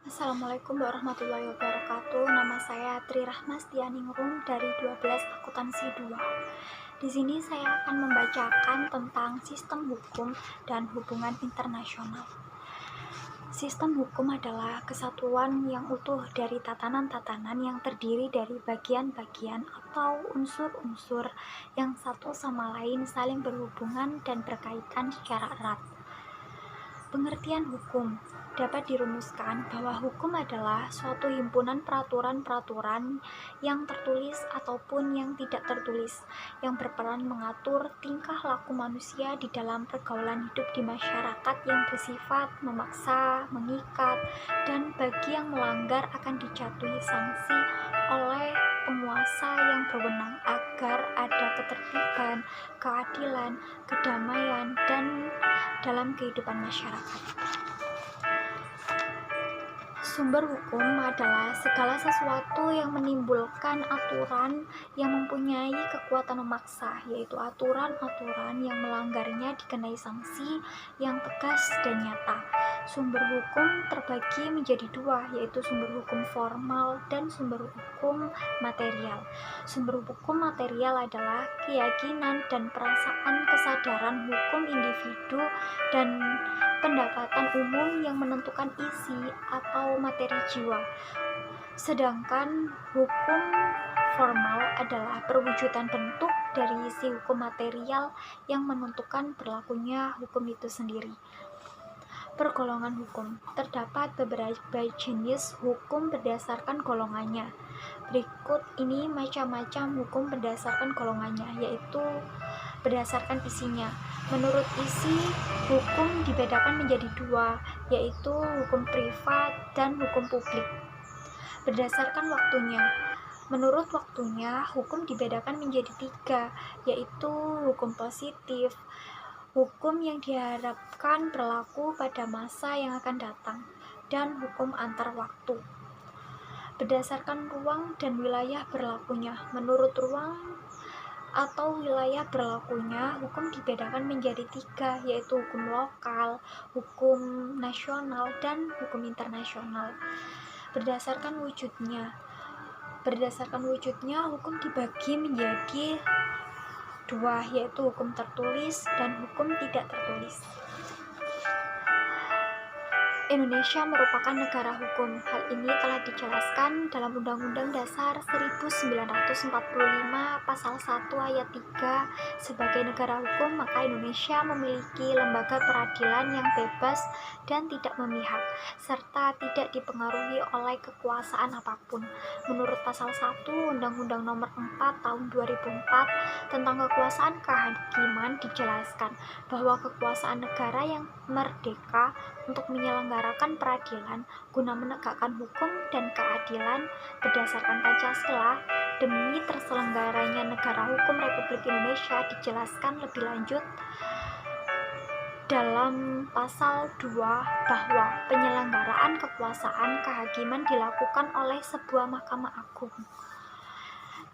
Assalamualaikum warahmatullahi wabarakatuh. Nama saya Tri Rahmastianingrum dari 12 Akuntansi 2. Di sini saya akan membacakan tentang sistem hukum dan hubungan internasional. Sistem hukum adalah kesatuan yang utuh dari tatanan-tatanan yang terdiri dari bagian-bagian atau unsur-unsur yang satu sama lain saling berhubungan dan berkaitan secara erat. Pengertian hukum dapat dirumuskan bahwa hukum adalah suatu himpunan peraturan-peraturan yang tertulis ataupun yang tidak tertulis yang berperan mengatur tingkah laku manusia di dalam pergaulan hidup di masyarakat yang bersifat memaksa, mengikat, dan bagi yang melanggar akan dijatuhi sanksi oleh penguasa yang berwenang agar ada ketertiban, keadilan, kedamaian, dan dalam kehidupan masyarakat. Sumber hukum adalah segala sesuatu yang menimbulkan aturan yang mempunyai kekuatan memaksa, yaitu aturan-aturan yang melanggarnya dikenai sanksi yang tegas dan nyata. Sumber hukum terbagi menjadi dua, yaitu sumber hukum formal dan sumber hukum material. Sumber hukum material adalah keyakinan dan perasaan kesadaran hukum individu dan pendapatan umum yang menentukan isi atau materi jiwa. Sedangkan hukum formal adalah perwujudan bentuk dari isi hukum material yang menentukan berlakunya hukum itu sendiri. Pergolongan hukum. Terdapat beberapa jenis hukum berdasarkan golongannya. Berikut ini macam-macam hukum berdasarkan golongannya, yaitu berdasarkan isinya. Menurut isi, hukum dibedakan menjadi dua, yaitu hukum privat dan hukum publik. Berdasarkan waktunya. Menurut waktunya, hukum dibedakan menjadi tiga, yaitu hukum positif, hukum yang diharapkan berlaku pada masa yang akan datang, dan hukum antar waktu. Berdasarkan ruang dan wilayah berlakunya. Menurut ruang atau wilayah berlakunya, hukum dibedakan menjadi tiga, yaitu hukum lokal, hukum nasional, dan hukum internasional. Berdasarkan wujudnya, hukum dibagi menjadi dua, yaitu hukum tertulis dan hukum tidak tertulis. Indonesia merupakan negara hukum. Hal ini telah dijelaskan dalam Undang-Undang Dasar 1945 Pasal 1 Ayat 3. Sebagai negara hukum, maka Indonesia memiliki lembaga peradilan yang bebas dan tidak memihak, serta tidak dipengaruhi oleh kekuasaan apapun. Menurut Pasal 1 Undang-Undang Nomor 4 Tahun 2004 tentang kekuasaan kehakiman dijelaskan bahwa kekuasaan negara yang merdeka untuk menyelenggarakan peradilan guna menegakkan hukum dan keadilan berdasarkan Pancasila demi terselenggaranya negara hukum Republik Indonesia dijelaskan lebih lanjut dalam pasal 2 bahwa penyelenggaraan kekuasaan kehakiman dilakukan oleh sebuah Mahkamah Agung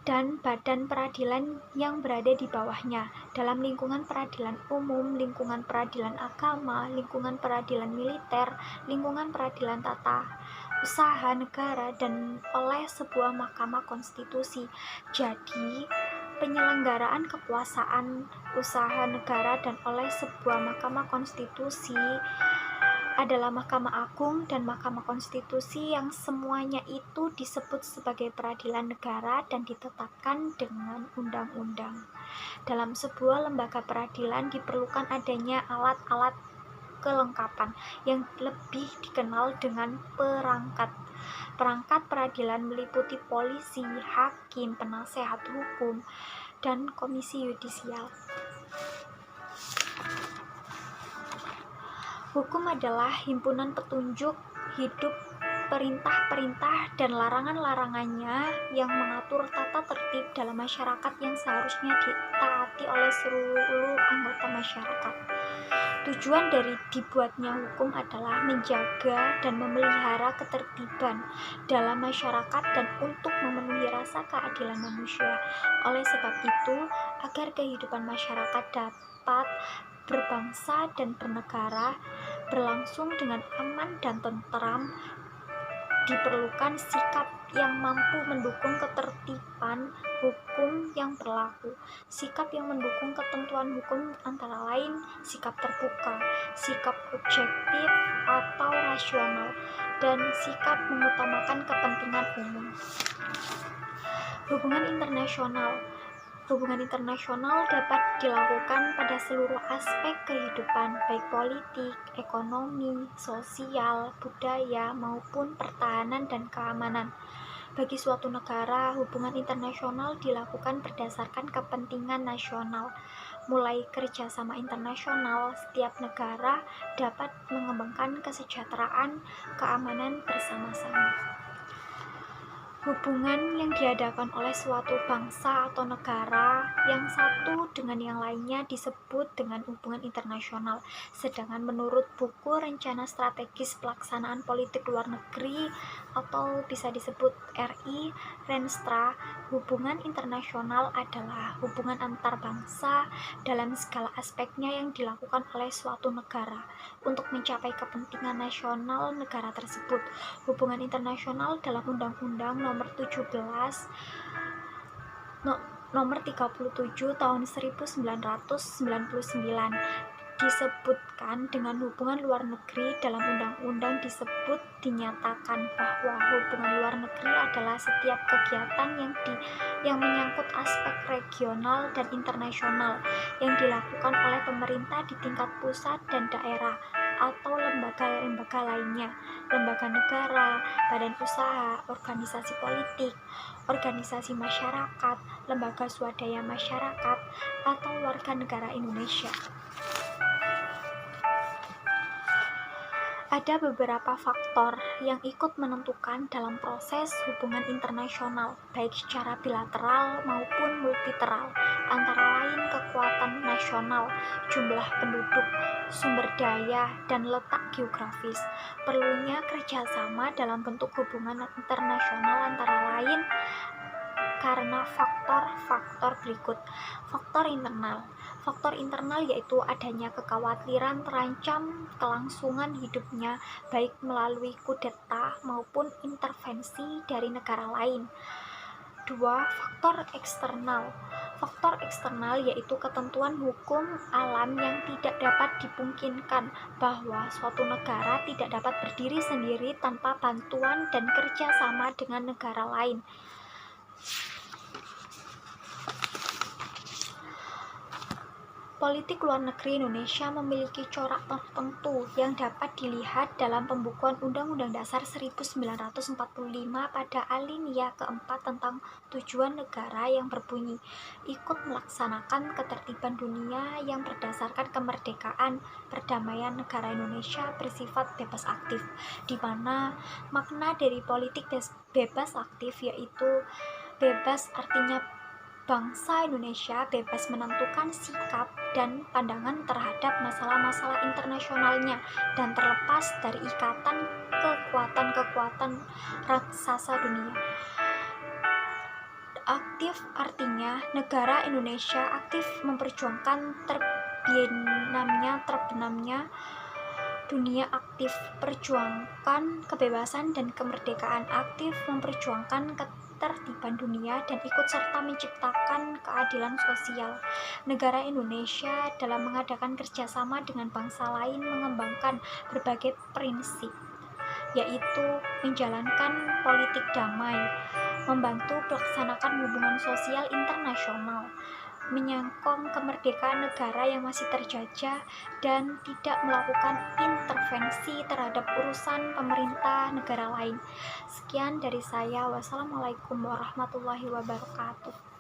dan badan peradilan yang berada di bawahnya dalam lingkungan peradilan umum, lingkungan peradilan agama, lingkungan peradilan militer, lingkungan peradilan tata usaha negara, dan oleh sebuah mahkamah konstitusi. Jadi, penyelenggaraan kekuasaan usaha negara dan oleh sebuah mahkamah konstitusi adalah Mahkamah Agung dan Mahkamah Konstitusi yang semuanya itu disebut sebagai peradilan negara dan ditetapkan dengan undang-undang. Dalam sebuah lembaga peradilan diperlukan adanya alat-alat kelengkapan yang lebih dikenal dengan perangkat. Perangkat peradilan meliputi polisi, hakim, penasehat hukum, dan komisi yudisial. Hukum adalah himpunan petunjuk hidup, perintah-perintah, dan larangan-larangannya yang mengatur tata tertib dalam masyarakat yang seharusnya ditaati oleh seluruh anggota masyarakat. Tujuan dari dibuatnya hukum adalah menjaga dan memelihara ketertiban dalam masyarakat dan untuk memenuhi rasa keadilan manusia. Oleh sebab itu, agar kehidupan masyarakat dapat berbangsa dan bernegara berlangsung dengan aman dan tentram, diperlukan sikap yang mampu mendukung ketertiban hukum yang berlaku. Sikap yang mendukung ketentuan hukum antara lain sikap terbuka, sikap objektif atau rasional, dan sikap mengutamakan kepentingan umum. Hubungan internasional. Hubungan internasional dapat dilakukan pada seluruh aspek kehidupan, baik politik, ekonomi, sosial, budaya, maupun pertahanan dan keamanan. Bagi suatu negara, hubungan internasional dilakukan berdasarkan kepentingan nasional. Mulai kerjasama internasional, setiap negara dapat mengembangkan kesejahteraan, keamanan bersama-sama. Hubungan yang diadakan oleh suatu bangsa atau negara yang satu dengan yang lainnya disebut dengan hubungan internasional. Sedangkan menurut buku Rencana Strategis Pelaksanaan Politik Luar Negeri atau bisa disebut RI Renstra, hubungan internasional adalah hubungan antar bangsa dalam segala aspeknya yang dilakukan oleh suatu negara untuk mencapai kepentingan nasional negara tersebut. Hubungan internasional dalam Undang-Undang Nomor 37 Tahun 1999 disebutkan dengan hubungan luar negeri. Dalam undang-undang disebut dinyatakan bahwa hubungan luar negeri adalah setiap kegiatan yang menyangkut aspek regional dan internasional yang dilakukan oleh pemerintah di tingkat pusat dan daerah atau lembaga-lembaga lainnya, lembaga negara, badan usaha, organisasi politik, organisasi masyarakat, lembaga swadaya masyarakat, atau warga negara Indonesia. Ada beberapa faktor yang ikut menentukan dalam proses hubungan internasional, baik secara bilateral maupun multilateral, antara lain kekuatan nasional, jumlah penduduk, sumber daya, dan letak geografis. Perlunya kerjasama dalam bentuk hubungan internasional antara lain karena faktor-faktor berikut. Faktor internal yaitu adanya kekhawatiran terancam kelangsungan hidupnya baik melalui kudeta maupun intervensi dari negara lain. 2. Faktor eksternal. Faktor eksternal yaitu ketentuan hukum alam yang tidak dapat dipungkinkan bahwa suatu negara tidak dapat berdiri sendiri tanpa bantuan dan kerjasama dengan negara lain. Politik luar negeri Indonesia memiliki corak tertentu yang dapat dilihat dalam pembukuan Undang-Undang Dasar 1945 pada alinea keempat tentang tujuan negara yang berbunyi, ikut melaksanakan ketertiban dunia yang berdasarkan kemerdekaan, perdamaian negara Indonesia bersifat bebas aktif, di mana makna dari politik bebas aktif yaitu bebas artinya bangsa Indonesia bebas menentukan sikap dan pandangan terhadap masalah-masalah internasionalnya dan terlepas dari ikatan kekuatan-kekuatan raksasa dunia. Aktif artinya negara Indonesia aktif memperjuangkan terbenamnya dunia, aktif perjuangkan kebebasan dan kemerdekaan, aktif memperjuangkan ketertiban dunia, dan ikut serta menciptakan keadilan sosial. Negara Indonesia dalam mengadakan kerjasama dengan bangsa lain mengembangkan berbagai prinsip, yaitu menjalankan politik damai, membantu melaksanakan hubungan sosial internasional, menyokong kemerdekaan negara yang masih terjajah, dan tidak melakukan intervensi terhadap urusan pemerintah negara lain. Sekian dari saya. Wassalamualaikum warahmatullahi wabarakatuh.